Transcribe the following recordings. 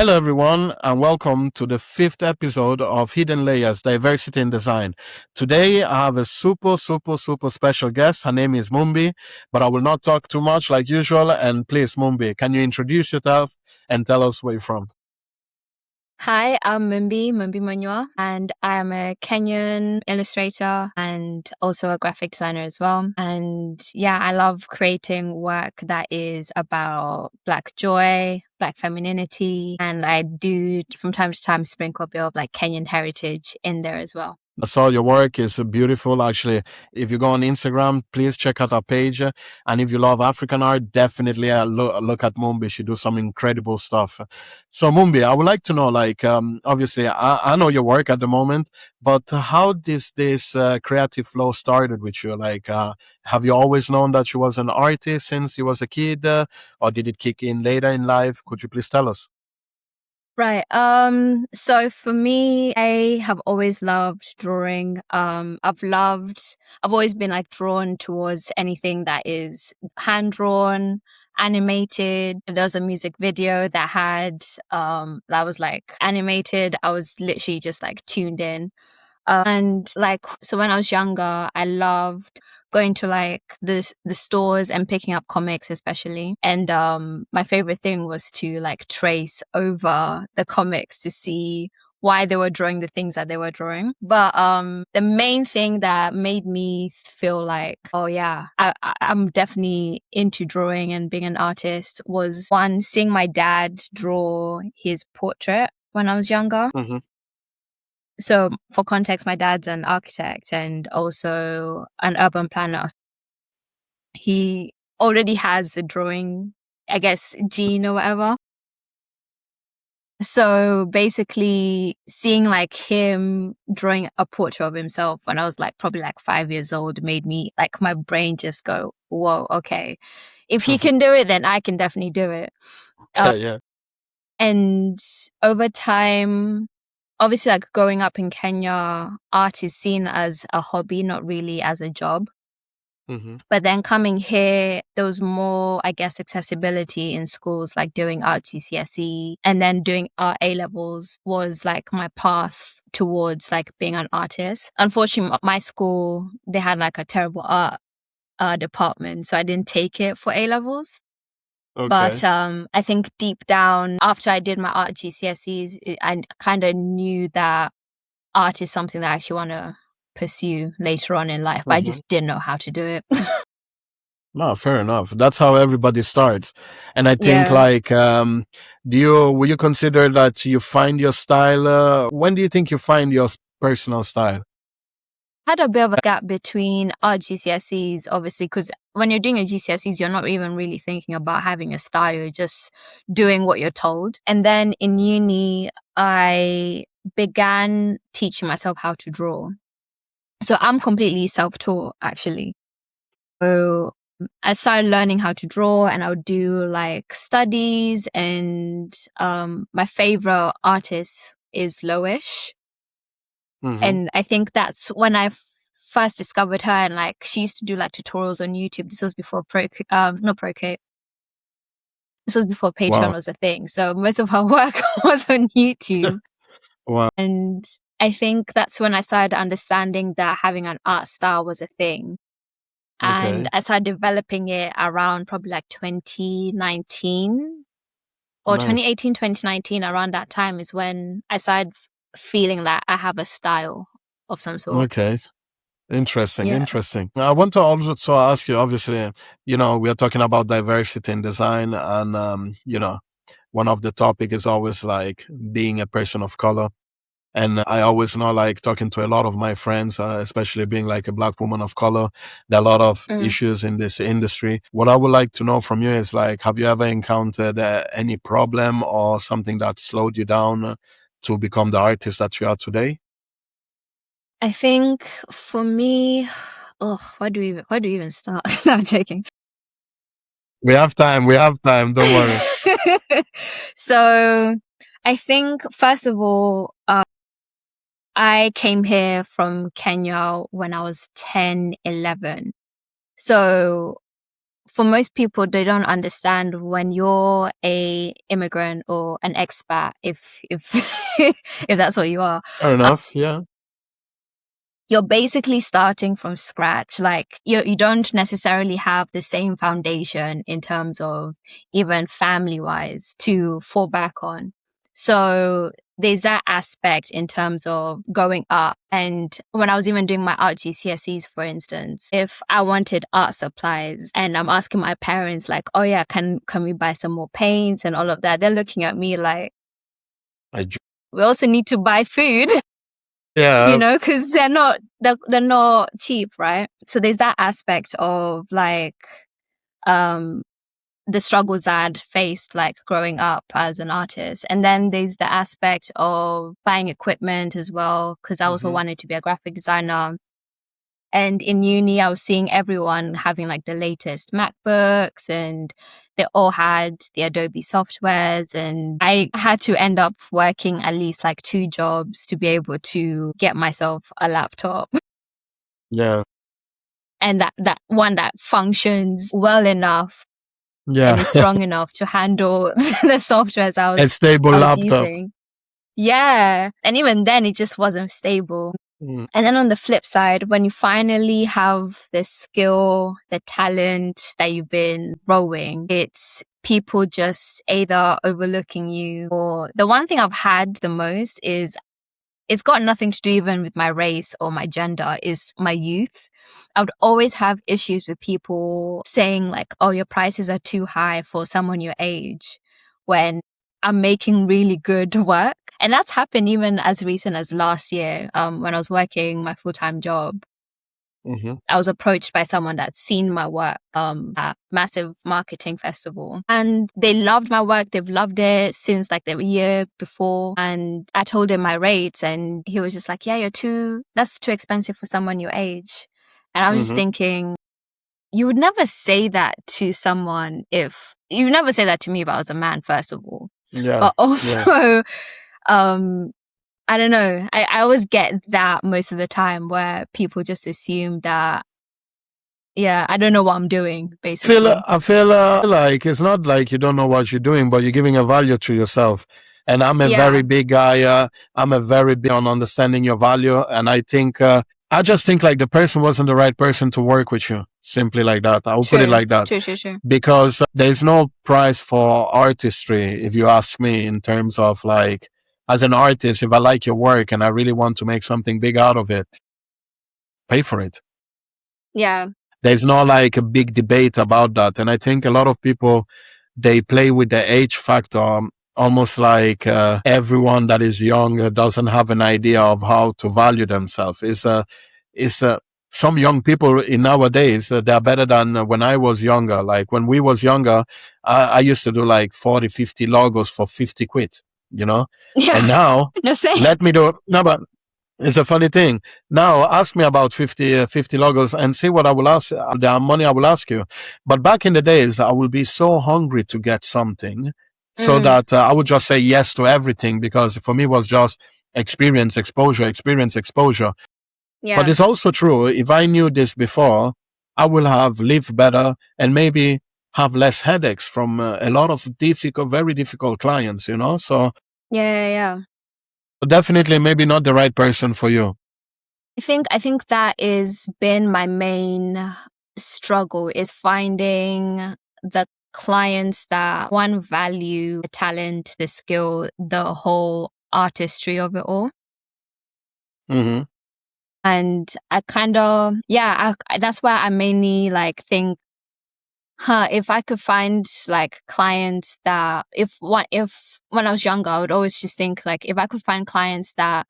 Hello, everyone, and welcome to the fifth episode of Hidden Layers Diversity in Design. Today, I have a super special guest. Her name is Mumbi, but I will not talk too much like usual. And please, Mumbi, can you introduce yourself and tell us where you're from? Hi, I'm Mumbi Munyua, and I am a Kenyan illustrator and also a graphic designer as well. And yeah, I love creating work that is about Black joy, Black femininity, and I do from time to time sprinkle a bit of like Kenyan heritage in there as well. I saw your work is beautiful. Actually, if you go on Instagram, please check out our page. And if you love African art, definitely look at Mumbi. She do some incredible stuff. So Mumbi, I would like to know, obviously, I know your work at the moment, but how this creative flow started with you? Have you always known that you was an artist since you was a kid, or did it kick in later in life? Could you please tell us? Right. So for me, I have always loved drawing. I've always been like drawn towards anything that is hand drawn, animated. If there was a music video that was like animated, I was literally just like tuned in. So when I was younger, I loved going to like the stores and picking up comics especially. And my favorite thing was to like trace over the comics to see why they were drawing the things that they were drawing. But the main thing that made me feel like, oh yeah, I'm definitely into drawing and being an artist was one, seeing my dad draw his portrait when I was younger. Mm-hmm. So for context, my dad's an architect and also an urban planner. He already has a drawing, I guess, gene or whatever. So basically seeing like him drawing a portrait of himself when I was like probably like 5 years old made me like my brain just go, whoa, okay. If he can do it, then I can definitely do it. Yeah. And over time, obviously like growing up in Kenya, art is seen as a hobby, not really as a job. Mm-hmm. But then coming here, there was more, I guess, accessibility in schools, like doing art GCSE and then doing art A levels was like my path towards like being an artist. Unfortunately, my school, they had like a terrible art department, so I didn't take it for A levels. But Okay. I think deep down, after I did my art GCSEs, I kind of knew that art is something that I actually want to pursue later on in life, but I Mm-hmm. just didn't know how to do it. No, fair enough. That's how everybody starts. And I think Yeah. will you consider that you find your style? When do you think you find your personal style? Had a bit of a gap between art GCSEs, obviously, because when you're doing a GCSEs, you're not even really thinking about having a style, you're just doing what you're told. And then in uni, I began teaching myself how to draw. So I'm completely self-taught, actually. So I started learning how to draw and I would do like studies and my favorite artist is Loish. Mm-hmm. And I think that's when I first discovered her and like she used to do like tutorials on YouTube. This was before not Procreate. This was before Patreon Wow. was a thing. So most of her work was on YouTube. Wow. And I think that's when I started understanding that having an art style was a thing. And Okay. I started developing it around probably like 2019 or Nice. 2018, 2019. Around that time is when I started feeling that I have a style of some sort. Okay. Interesting. Yeah. Interesting. I want to also ask you, obviously, we are talking about diversity in design and, one of the topic is always like being a person of color. And I always know, like talking to a lot of my friends, especially being like a Black woman of color, there are a lot of Mm. issues in this industry. What I would like to know from you is like, have you ever encountered any problem or something that slowed you down to become the artist that you are today? I think for me, oh, where do we even start? No, I'm joking. We have time. We have time. Don't worry. So I think first of all, I came here from Kenya when I was 10, 11. So for most people, they don't understand when you're a immigrant or an expat, if if that's what you are. Fair enough. Yeah. You're basically starting from scratch. Like you don't necessarily have the same foundation in terms of even family wise to fall back on. So there's that aspect in terms of growing up. And when I was even doing my art GCSEs, for instance, if I wanted art supplies and I'm asking my parents like, oh yeah, can we buy some more paints and all of that? They're looking at me like, I, we also need to buy food. yeah. Because they're not cheap, right? So there's that aspect of like the struggles I'd faced like growing up as an artist, and then there's the aspect of buying equipment as well, because I also wanted to be a graphic designer. And in uni, I was seeing everyone having like the latest MacBooks, and they all had the Adobe softwares. And I had to end up working at least like 2 jobs to be able to get myself a laptop. Yeah. And that one that functions well enough Yeah. and is strong enough to handle the softwares A stable I was laptop. using. Yeah. And even then, it just wasn't stable. And then on the flip side, when you finally have the skill, the talent that you've been growing, it's people just either overlooking you, or the one thing I've had the most is, it's got nothing to do even with my race or my gender, is my youth. I would always have issues with people saying like, oh, your prices are too high for someone your age, when I'm making really good work. And that's happened even as recent as last year, when I was working my full-time job. I was approached by someone that's seen my work at massive marketing festival, and they loved my work. They've loved it since like the year before. And I told him my rates, and he was just like, yeah, that's too expensive for someone your age. And I was just thinking, you would never say that to someone you would never say that to me if I was a man, first of all. Yeah. But also, I don't know. I always get that most of the time, where people just assume that, yeah, I don't know what I'm doing, basically. I feel like it's not like you don't know what you're doing, but you're giving a value to yourself. And I'm a very big guy. I'm a very big on understanding your value. And I think, I just think like the person wasn't the right person to work with you. Simply like that. I will put it like that. True. Because there's no price for artistry, if you ask me, in terms of like, as an artist, if I like your work and I really want to make something big out of it, pay for it. Yeah. There's no like a big debate about that. And I think a lot of people, they play with the age factor, almost like everyone that is young doesn't have an idea of how to value themselves. Some young people in nowadays, they're better than when I was younger. Like when we was younger, I used to do like 40, 50 logos for 50 quid, Yeah. And now, No, say. let me do, no, but it's a funny thing. Now, ask me about 50 logos and see what I will ask, the money I will ask you. But back in the days, I will be so hungry to get something so that I would just say yes to everything, because for me it was just experience, exposure. Yeah. But it's also true. If I knew this before, I will have lived better and maybe have less headaches from a lot of very difficult clients, So Yeah. definitely maybe not the right person for you. I think that is been my main struggle, is finding the clients that, one, value the talent, the skill, the whole artistry of it all. And I kind of, that's why I mainly like think, if I could find like clients that, when I was younger, I would always just think like, if I could find clients that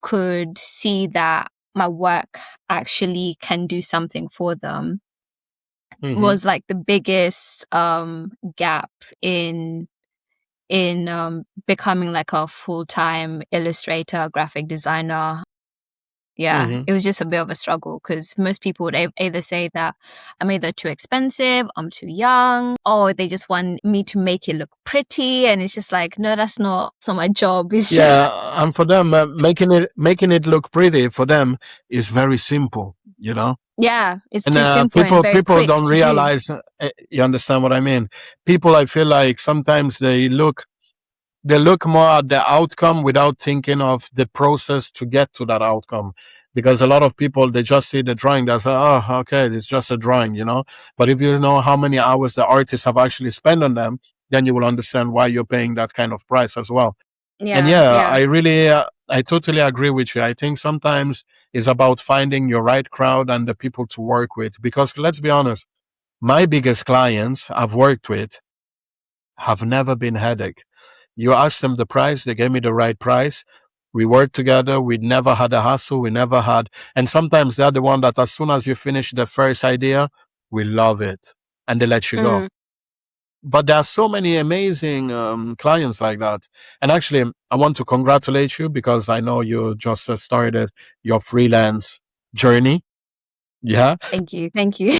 could see that my work actually can do something for them, was like the biggest gap in becoming like a full-time illustrator, graphic designer. It was just a bit of a struggle, because most people would either say that I'm either too expensive, I'm too young, or they just want me to make it look pretty. And it's just like, no, that's not my job. It's just, and for them, making it look pretty for them is very simple. you know. Yeah, it's And too simple and very people quick don't to do. realize. You understand what I mean? People, I feel like sometimes they look more at the outcome without thinking of the process to get to that outcome. Because a lot of people, they just see the drawing, they say, oh, okay, it's just a drawing, you know. But if you know how many hours the artists have actually spent on them, then you will understand why you're paying that kind of price as well. And Yeah, yeah, yeah. I totally agree with you. I think sometimes it's about finding your right crowd and the people to work with. Because let's be honest, my biggest clients I've worked with have never been headache. You asked them the price, they gave me the right price. We worked together. We never had a hassle. We never had, and sometimes they're the one that as soon as you finish the first idea, we love it and they let you go. Mm, But there are so many amazing clients like that. And actually, I want to congratulate you because I know you just started your freelance journey. Yeah. thank you, thank you.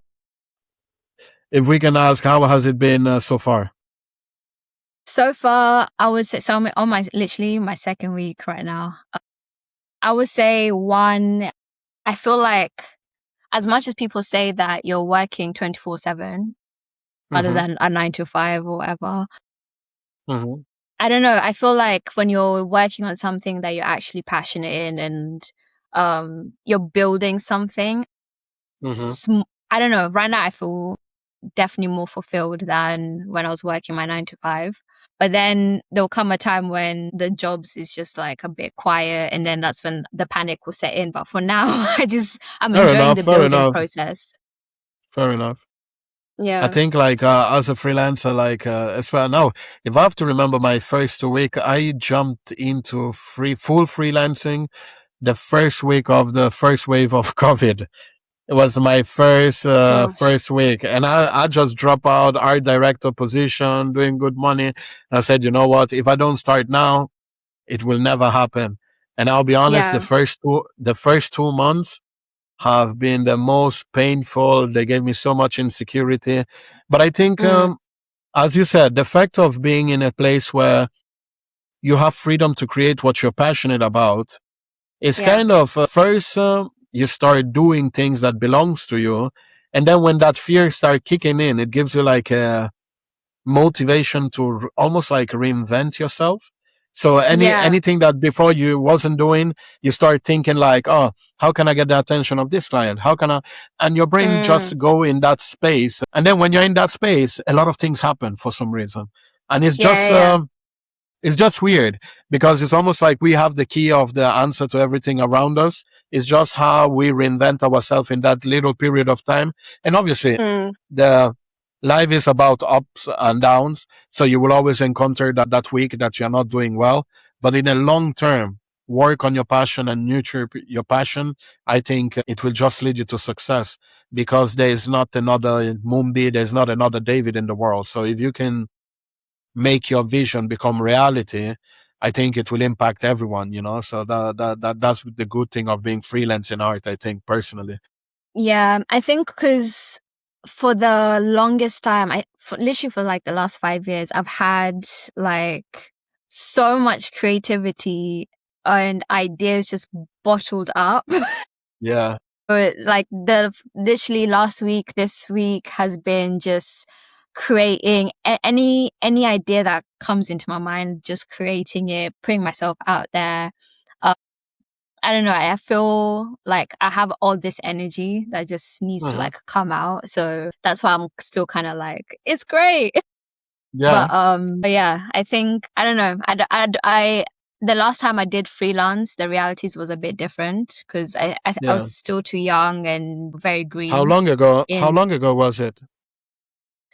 If we can ask, how has it been so far? So far, I would say, so I'm on my literally my second week right now. I would say one, I feel like as much as people say that you're working 24/7 other Mm-hmm. than a 9 to 5 or whatever, Mm-hmm. I don't know. I feel like when you're working on something that you're actually passionate in and you're building something, Mm-hmm. I don't know. Right now, I feel definitely more fulfilled than when I was working my 9 to 5. But then there'll come a time when the jobs is just like a bit quiet, and then that's when the panic will set in. But for now, I'm Fair enjoying enough. the Fair building enough. process. Fair enough. I Yeah. think like as a freelancer, like as well now, if I have to remember my first week, I jumped into full freelancing the first week of the first wave of COVID. It was my Gosh. first week, and I just drop out art director position, doing good money. And I said, you know what? If I don't start now, it will never happen. And I'll be honest, Yeah. the first 2 months have been the most painful. They gave me so much insecurity. But I think, Mm, as you said, the fact of being in a place where you have freedom to create what you're passionate about is yeah. kind of first you start doing things that belongs to you, and then when that fear start kicking in, it gives you like a motivation to almost like reinvent yourself. So Yeah. anything that before you wasn't doing, you start thinking like, oh, how can I get the attention of this client? How can I? And your brain Mm, just go in that space, and then when you're in that space, a lot of things happen for some reason, and yeah. Yeah. it's just weird because it's almost like we have the key of the answer to everything around us. It's just how we reinvent ourselves in that little period of time. And obviously, Mm, the life is about ups and downs. So you will always encounter that week that you're not doing well. But in the long term, work on your passion and nurture your passion. I think it will just lead you to success because there is not another Mumbi, there's not another David in the world. So if you can make your vision become reality, I think it will impact everyone, you know. So that's the good thing of being freelance in art, I think, personally. yeah. I think because for the longest time, literally for like the last 5 years, I've had like so much creativity and ideas just bottled up. Yeah. But like the literally last week, this week has been just creating any idea that comes into my mind, just creating it, putting myself out there. Uh, I don't know. I feel like I have all this energy that just needs to Hmm. like come out. So that's why I'm still kind of like, it's great. Yeah. But yeah, I think I don't know. The last time I did freelance, the realities was a bit different because I Yeah. was still too young and very How green. long ago? How In long ago was it?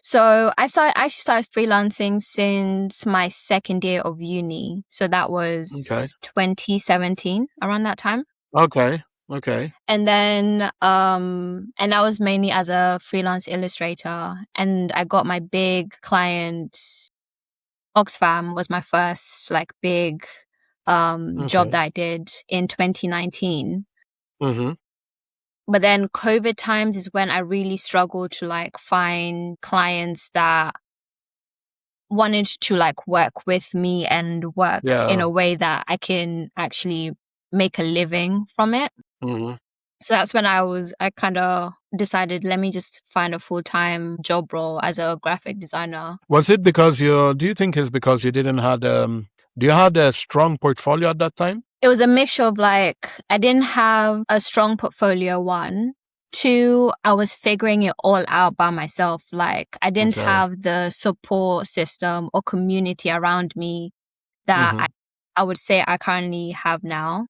So I actually started freelancing since my second year of uni. So that Okay. was 2017, around that time. Okay. Okay. And then and I was mainly as a freelance illustrator, and I got my big client. Oxfam was my first like big job Okay. that I did in 2019. Mm-hmm. But then COVID times is when I really struggled to like find clients that wanted to like work with me and work in Yeah. a way that I can actually make a living from it. Mm-hmm. So that's when I kind of decided, let me just find a full-time job role as a graphic designer. Was it because do you think it's because you didn't had, do you had a strong portfolio at that time? It was a mixture of like, I didn't have a strong portfolio, one. Two, I was figuring it all out by myself. Like, I didn't Okay. have the support system or community around me that Mm-hmm. I would say I currently have now.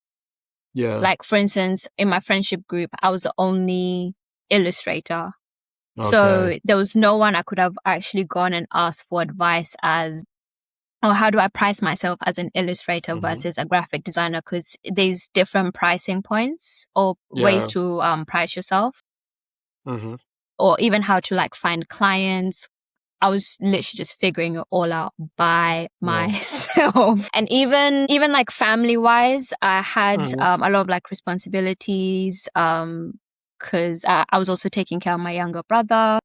Yeah. Like, for instance, in my friendship group, I was the only illustrator. Okay. So there was no one I could have actually gone and asked for advice as, or how do I price myself as an illustrator Mm-hmm. versus a graphic designer? Because there's different pricing points or ways Yeah. to price yourself, Mm-hmm. or even how to like find clients. I was literally just figuring it all out by Yeah. myself. And even like family wise, I had Mm-hmm. a lot of like responsibilities because I was also taking care of my younger brother.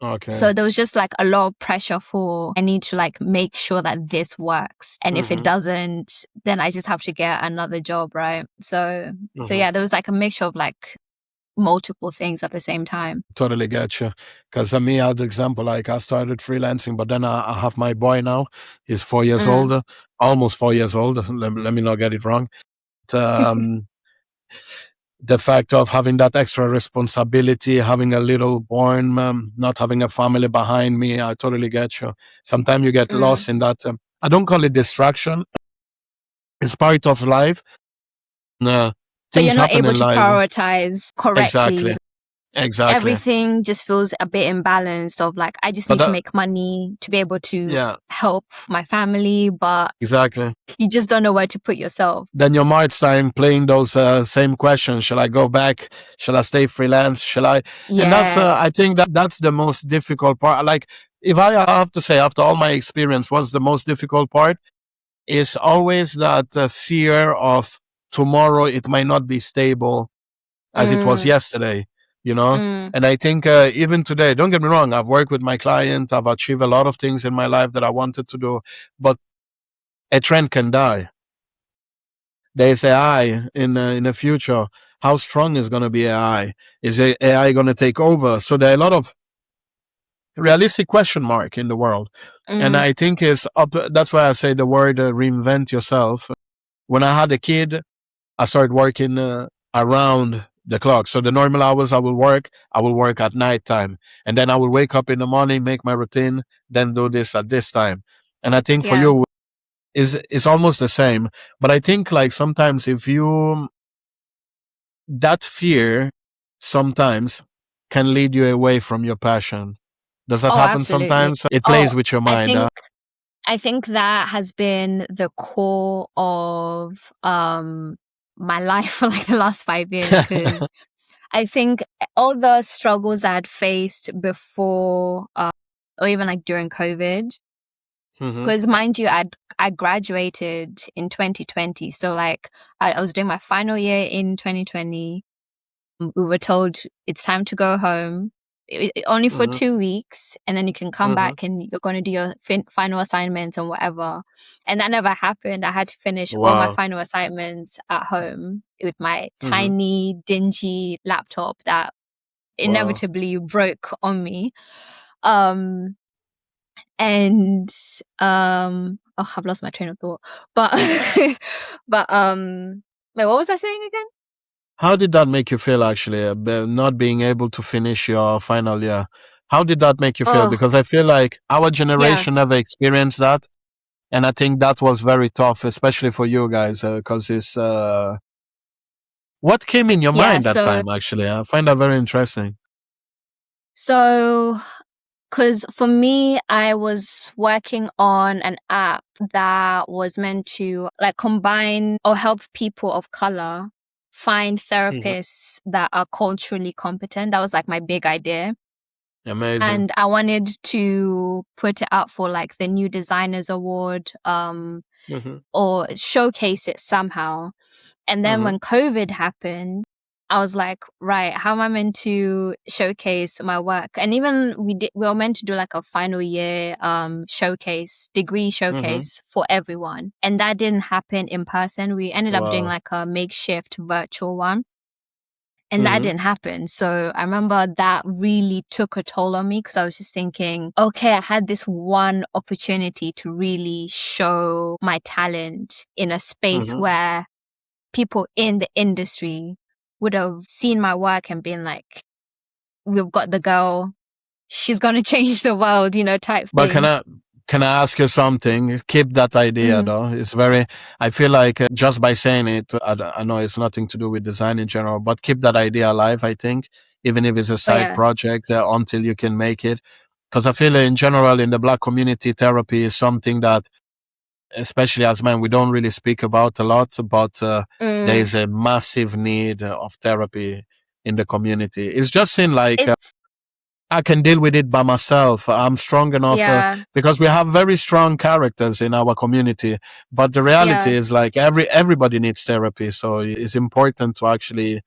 Okay. So there was just like a lot of pressure for I need to like make sure that this works. And if it Mm-hmm. doesn't, then I just have to get another job, right? So Mm-hmm. yeah, there was like a mixture of like multiple things at the same time. Totally get you. Because me, as example, like I started freelancing, but then I have my boy now. He's 4 years Mm. older, almost 4 years old. Let me not get it wrong. Um, the fact of having that extra responsibility, having a little born, not having a family behind me, I totally get you. Sometimes you get Mm. lost in that. I don't call it distraction. It's part of life. Uh, But you're Things not happen able in to life. prioritize correctly. Exactly. Exactly. Everything just feels a bit imbalanced of like, I just But need to make money to be able to yeah, help my family, but exactly. you just don't know where to put yourself. Then you might start playing those same questions. Shall I go back? Shall I stay freelance? Shall I? And that's, Yes. I think that's the most difficult part. Like, if I have to say, after all my experience, what's the most difficult part is always that fear of tomorrow, it might not be stable as it was Mm, yesterday, you know? mm. And I think even today, don't get me wrong, I've worked with my client, I've achieved a lot of things in my life that I wanted to do, but a trend can die. There's AI in the future. How strong is going to be AI? Is AI going to take over? So there are a lot of realistic question mark in the world, and Mm. I think it's up. That's why I say the word reinvent yourself. When I had a kid, I started working around the clock. So the normal hours I will work at night time, and then I will wake up in the morning, make my routine, then do this at this time. And I think for Yeah. you is almost the same. But I think like sometimes if you that fear sometimes can lead you away from your passion. Does that Oh, happen absolutely. sometimes? It Oh, plays with your I mind. think I think that has been the core of my life for like the last 5 years because I think all the struggles I'd faced before or even like during COVID, Hmm. because mind you, I graduated in 2020. So like I was doing my final year in 2020. We were told it's time to go home, only for Hmm. 2 weeks, and then you can come Hmm. back and you're going to do your final assignments and whatever. And that never happened. I had to finish all my Wow. final assignments at home with my Hmm. tiny, dingy laptop that Wow. inevitably broke on me. Um, and oh, I've lost my train of thought. But but wait, what was I saying again? How did that make you feel actually, not being able to finish your final year? How did that make you feel? Oh, Because I feel like our yeah. generation never experienced that. And I think that was very tough, especially for you guys, because it's, what came in your Yeah, mind that time, actually? I find that very interesting. so because for me, I was working on an app that was meant to like combine or help people of color find Hmm. therapists that are culturally competent. That was like my big idea. Amazing. And I wanted to put it out for like the New Designers Award, Hmm. or showcase it somehow. And then Hmm. when COVID happened, I was like, right, how am I meant to showcase my work? And even we were meant to do like a final year degree Hmm. showcase for everyone. And that didn't happen in person. We ended up doing Wow. like a makeshift virtual one. And that didn't happen. So I remember that really took a toll on me because I was just thinking, okay, I had this one opportunity to really show my talent in a space Mm-hmm. where people in the industry would have seen my work and been like, we've got the girl, she's going to change the world, type But thing. can I ask you something? Keep that idea Mm. though. It's very. I feel like just by saying it, I know it's nothing to do with design in general, but keep that idea alive. I think even if it's a But side yeah. project until you can make it, because I feel in general in the Black community, therapy is something that, especially as men, we don't really speak about a lot. But there Mm. is a massive need of therapy in the community. It's just seen like It's, I can deal with it by myself. I'm strong enough yeah, because we have very strong characters in our community. But the reality yeah. is like everybody needs therapy. So it's important to actually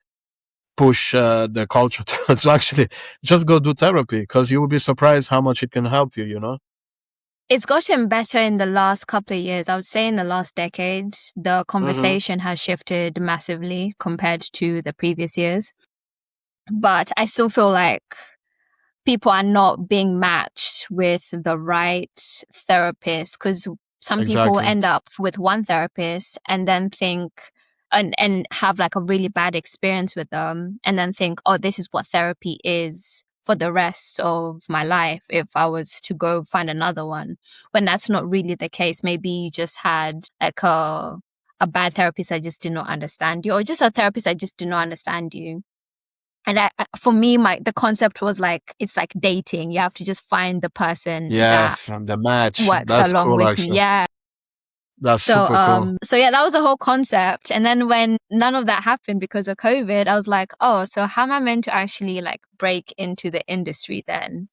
push the culture to actually just go do therapy because you will be surprised how much it can help you, you know? It's gotten better in the last couple of years. I would say in the last decade, the Mm-hmm. conversation has shifted massively compared to the previous years. But I still feel like people are not being matched with the right therapist because some people Exactly. end up with one therapist and then think and have like a really bad experience with them and then think, oh, this is what therapy is for the rest of my life if I was to go find another one. When that's not really the case. Maybe you just had like a bad therapist that just did not understand you, or just a therapist that just did not understand you. And for me, the concept was like, it's like dating. You have to just find the person that Yes, and the match. works That's along cool, with you. actually. Yeah. That's So, super cool. so yeah, that was the whole concept. And then when none of that happened because of COVID, I was like, oh, so how am I meant to actually like break into the industry then?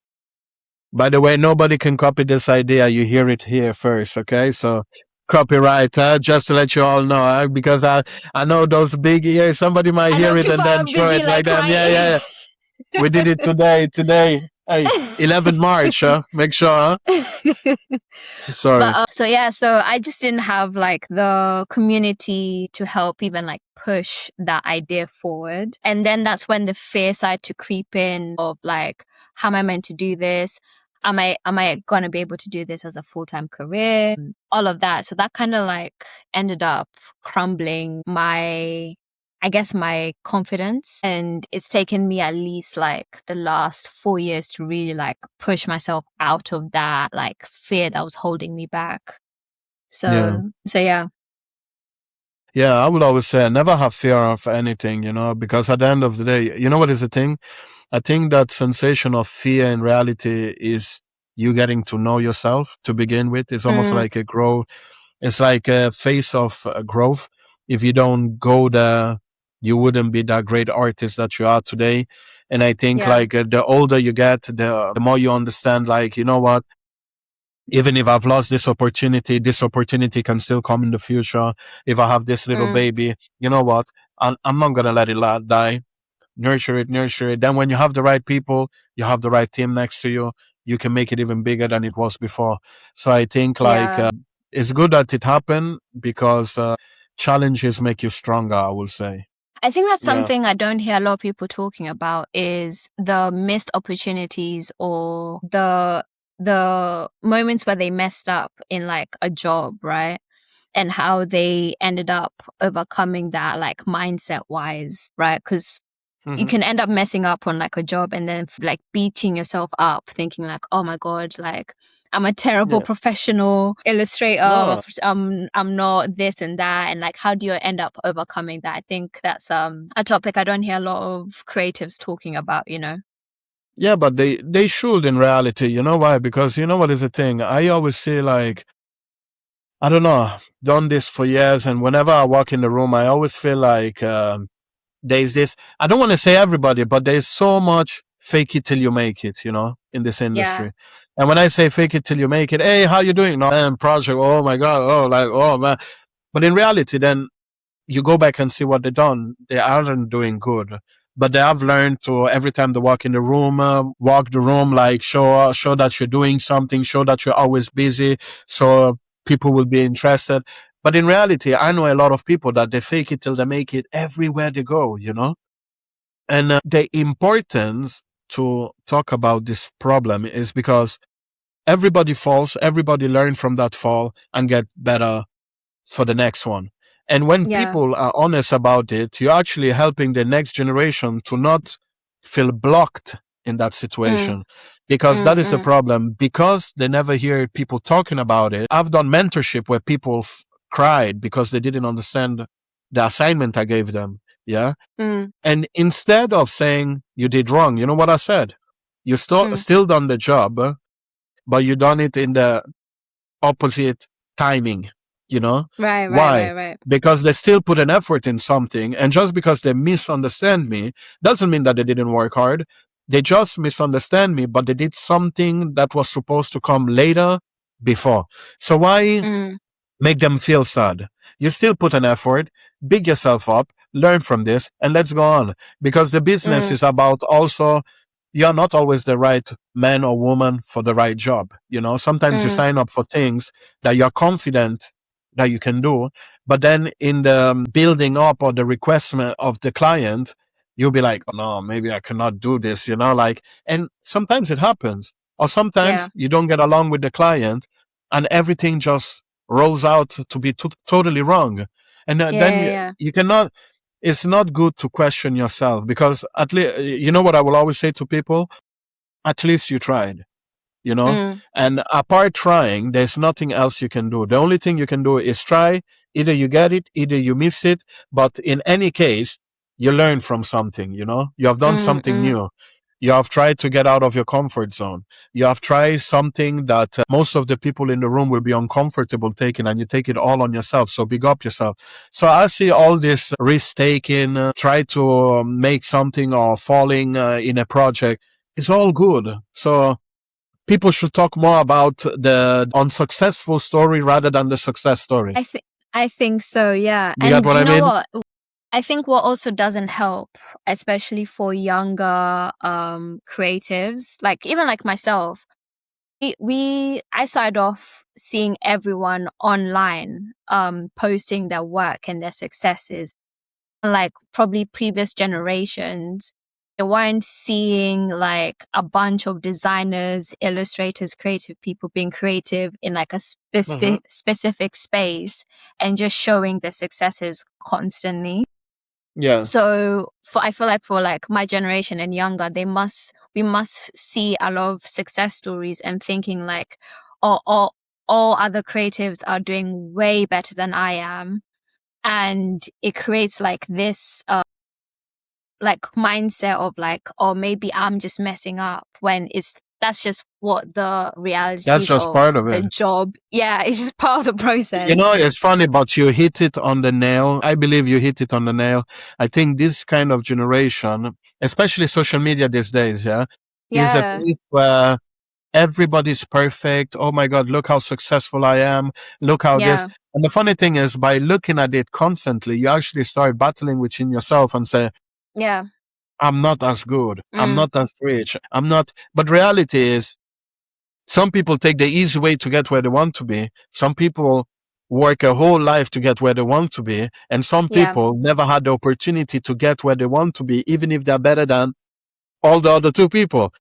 By the way, nobody can copy this idea. You hear it here first, okay? So copyright, just to let you all know, because I know those big ears. Somebody might I know hear it and people then are throw busy it like like them. Yeah, yeah, writing. yeah. We did it today. Today, hey, 11 March. Make sure. But Sorry. so yeah, so I just didn't have like the community to help even like push that idea forward. And then that's when the fear started to creep in of like, how am I meant to do this? Am I gonna be able to do this as a full-time career? All of that. So that kind of like ended up crumbling I guess my confidence. And it's taken me at least like the last 4 years to really like push myself out of that like fear that was holding me back. Yeah. So yeah. Yeah, I would always say never have fear of anything, because at the end of the day, you know what is the thing? I think that sensation of fear in reality is you getting to know yourself to begin with. It's almost Mm, like a grow. It's like a phase of growth. If you don't go there, you wouldn't be that great artist that you are today. And I think yeah. like the older you get, the more you understand. Like, you know what? Even if I've lost this opportunity can still come in the future. If I have this little Mm, baby, you know what? I'm not gonna let it die. Nurture it, nurture it. Then when you have the right people, you have the right team next to you, you can make it even bigger than it was before. So I think like yeah. it's good that it happened because challenges make you stronger, I will say. I think that's Yeah. something I don't hear a lot of people talking about is the missed opportunities or the moments where they messed up in like a job, right? And how they ended up overcoming that like mindset wise, right? Because you Hmm. can end up messing up on like a job and then like beating yourself up thinking like, oh my god, like I'm a terrible Yeah. professional illustrator. No. I'm not this and that. And like, how do you end up overcoming that? I think that's a topic I don't hear a lot of creatives talking about. Yeah, but they should in reality. You know why? Because you know what is the thing? I always say like I don't know, done this for years, and whenever I walk in the room, I always feel like there's this. I don't want to say everybody, but there's so much fake it till you make it, in this Yeah. industry. And when I say fake it till you make it, hey, how you doing? No, man, project. Oh my god. Oh, like, oh man. But in reality, then you go back and see what they've done. They aren't doing good, but they have learned to every time they walk in the room, walk the room, like show that you're doing something, show that you're always busy, so people will be interested. But in reality, I know a lot of people that they fake it till they make it everywhere they go. And the importance to talk about this problem is because everybody falls, everybody learn from that fall and get better for the next one. And when Yeah. people are honest about it, you're actually helping the next generation to not feel blocked in that Mm, situation, because that mm, is the mm, problem. Because they never hear people talking about it. I've done mentorship where people cried because they didn't understand the assignment I gave them. Yeah. mm, And instead of saying you did wrong, you know what I said? You mm. still done the job, but you done it in the opposite timing, you know? Right, right, Why? right, right. Because they still put an effort in something. And just because they misunderstand me doesn't mean that they didn't work hard. They just misunderstand me, but they did something that was supposed to come later before. So why Mm, make them feel sad? You still put an effort, big yourself up, learn from this, and let's go on. Because the business mm, is about also, you're not always the right man or woman for the right job. You know, sometimes you mm. sign up for things that you're confident that you can do, but then in the building up or the request of the client, you'll be like, oh no, maybe I cannot do this, you know, like, and sometimes it happens. Or Yeah. sometimes you don't get along with the client and everything just rolls out to be totally wrong. And Yeah, then yeah, yeah. you cannot, it's not good to question yourself, because at least, you know what I will always say to people? At least you tried, you know? Mm, And apart trying, there's nothing else you can do. The only thing you can do is try. Either you get it, either you miss it. But in any case, you learn from something, you know? You have done mm, something mm. new. You have tried to get out of your comfort zone. You have tried something that most of the people in the room will be uncomfortable taking, and you take it all on yourself. So big up yourself. So I see all this risk taking, try to make something or falling in a project. It's all good. So people should talk more about the unsuccessful story rather than the success story. I think I think so, yeah. You got And what do you I know mean? what? I think what also doesn't help, especially for younger creatives, like even like myself, I started off seeing everyone online posting their work and their successes. Like probably previous generations, they weren't seeing like a bunch of designers, illustrators, creative people being creative in like a Hmm. specific space and just showing their successes constantly. Yeah, So I feel like for like my generation and younger, we must see a lot of success stories and thinking like, all other creatives are doing way better than I am. And it creates like this like mindset of like, oh, maybe I'm just messing up, when that's just what the that's realities just of part of the it. job. Yeah, it's just part of the You process. know, it's funny, but you hit it on the nail. I believe you hit it on the nail. I think this kind of generation, especially social media these days, yeah, is a Yeah, place where everybody's perfect. Oh my God, look how successful I am. Look how this. yeah, And the funny thing is, by looking at it constantly, you actually start battling within yourself and say, yeah. I'm not as good. I'm Mm, not as rich. I'm not. But reality is, some people take the easy way to get where they want to be. Some people work a whole life to get where they want to be. And some yeah, people never had the opportunity to get where they want to be, even if they're better than all the other two people.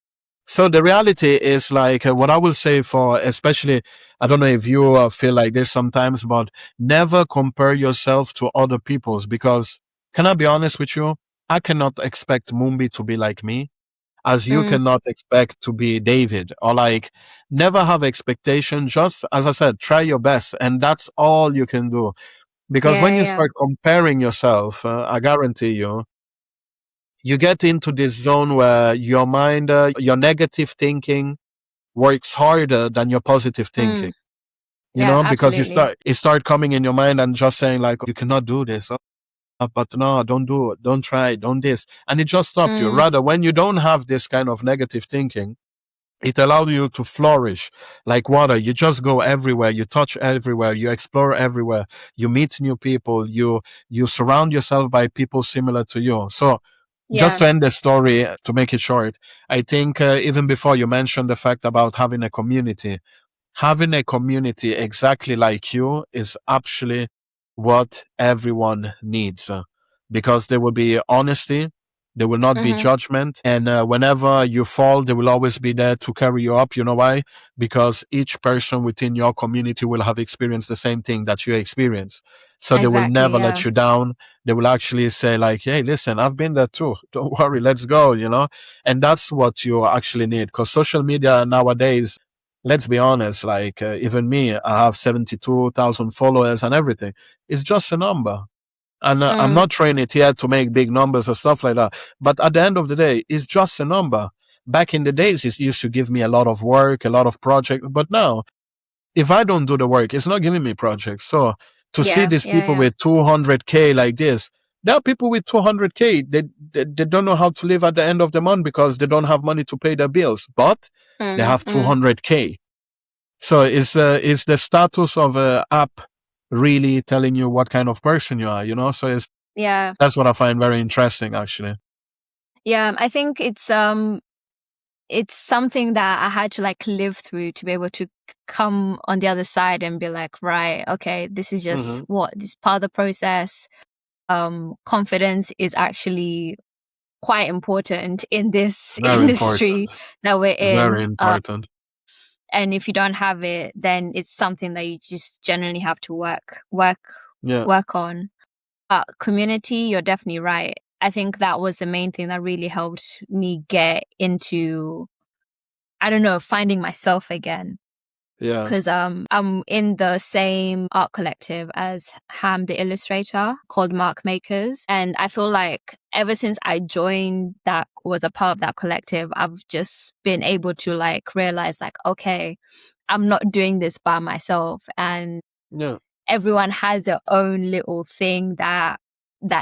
So the reality is like what I will say for, especially, I don't know if you feel like this sometimes, but never compare yourself to other people's, because can I be honest with you? I cannot expect Mumbi to be like me, as you mm, cannot expect to be David, or like never have expectation. Just as I said, try your best. And that's all you can do. Because when yeah, you yeah, start comparing yourself, I guarantee you, you get into this zone where your mind, your negative thinking works harder than your positive mm, thinking. You yeah, know, because absolutely. it start coming in your mind and just saying like, you cannot do this. But no, don't do it. Don't try. Don't this. And it just stops you. Mm, Rather, when you don't have this kind of negative thinking, it allows you to flourish like water. You just go everywhere. You touch everywhere. You explore everywhere. You meet new people. You surround yourself by people similar to you. So just yeah, to end the story, to make it short, I think even before you mentioned the fact about having a community exactly like you is actually what everyone needs, because there will be honesty, There will not be Mm-hmm. judgment. And whenever you fall, they will always be there to carry you up. You know why? Because each person within your community will have experienced the same thing that you experience. So they will Exactly. never Yeah. let you down. They will actually say like, hey, listen, I've been there too. Don't worry. Let's go, you know? And that's what you actually need. Because social media nowadays, let's be honest, like even me, I have 72,000 followers and everything. It's just a number. And I'm Mm. not trying it here to make big numbers or stuff like that. But at the end of the day, it's just a number. Back in the days, it used to give me a lot of work, a lot of projects. But now, if I don't do the work, it's not giving me projects. So to see Yeah. these Yeah. people Yeah. with 200K like this, there are people with 200K. They don't know how to live at the end of the month because they don't have money to pay their bills, but they Mm. have Mm. 200K. So is the status of a app really telling you what kind of person you are, you know? So Yeah. that's what I find very interesting, actually. Yeah. I think it's something that I had to like live through to be able to come on the other side and be like, right, okay, this is just Hmm. this is part of the process. Confidence is actually quite important in this Very industry important. that we're Very in. important. And if you don't have it, then it's something that you just generally have to Yeah. work on. Community, you're definitely right. I think that was the main thing that really helped me get into, I don't know, finding myself again. Yeah. Because I'm in the same art collective as Ham the illustrator called Mark Makers. And I feel like ever since I joined that, was a part of that collective, I've just been able to like realize like, okay, I'm not doing this by myself. And Yeah. everyone has their own little thing that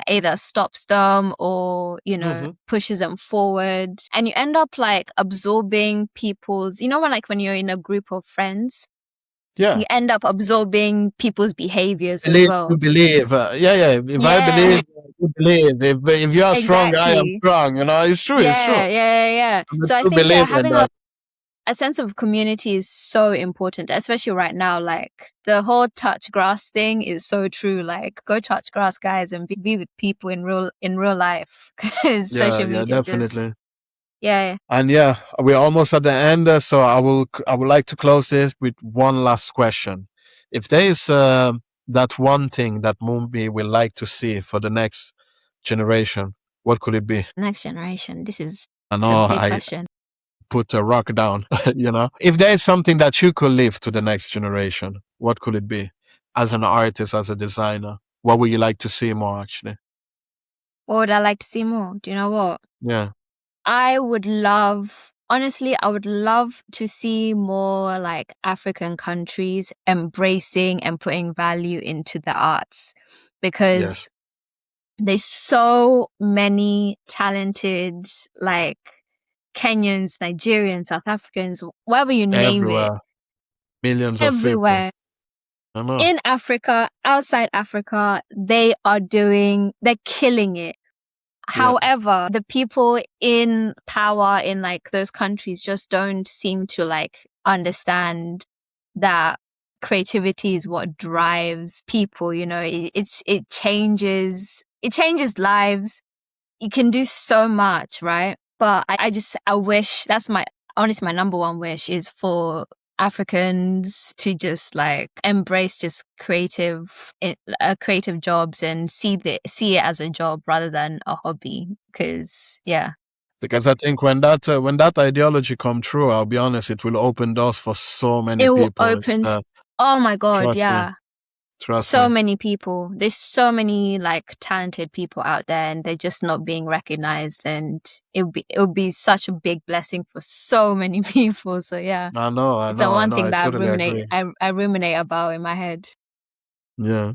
either stops them or, you know, Hmm. pushes them forward. And you end up like absorbing people's, you know, when you're in a group of friends, Yeah. you end up absorbing people's behaviors as Believe to well. believe. Yeah, yeah. If I Yeah, believe, you believe. If you are strong, I am exactly. strong. You know, it's true. It's true. Yeah, yeah, yeah, yeah. I'm a So I true think, yeah, believer in having that. a sense of community is so important, especially right now. Like the whole touch grass thing is so true. Like go touch grass, guys, and be with people in real life, because Yeah, social yeah, media just, definitely. yeah. And yeah, we're almost at the end. So I would like to close this with one last question. If there is that one thing that Mumbi will like to see for the next generation, what could it be? Next generation. This is I it's a know big I question. put a rock down, you know. If there is something that you could leave to the next generation, what could it be? As an artist, as a designer, what would you like to see more actually? What would I like to see more? Do you know what? Yeah, I would love, honestly, I would love to see more like African countries embracing and putting value into the arts, yes. because there's so many talented, like Kenyans, Nigerians, South Africans, wherever you name it, Everywhere. Millions of people. everywhere I know. in Africa, outside Africa, they're killing it. Yeah. However, the people in power in like those countries just don't seem to like understand that creativity is what drives people, you know. It changes lives. You can do so much, right? But I wish, that's my, honestly, my number one wish is for Africans to just like embrace just creative jobs and see it as a job rather than a hobby. Because yeah, Because I think when that ideology come true, I'll be honest, it will open doors for so many it will people. It's open. Oh my god, trust me, yeah. trust So me. many people. There's so many like talented people out there, and they're just not being recognized. And it would be such a big blessing for so many people. So yeah, I know, I it's the know, I one know. thing I that totally agree. I ruminate about in my head. Yeah.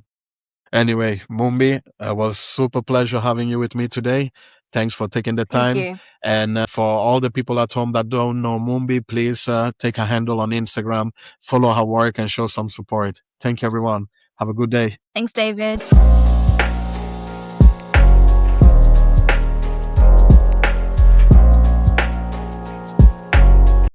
Anyway, Mumbi, it was super pleasure having you with me today. Thanks for taking the Thank time. you. And for all the people at home that don't know Mumbi, please take a handle on Instagram, follow her work, and show some support. Thank you, everyone. Have a good day. Thanks, David.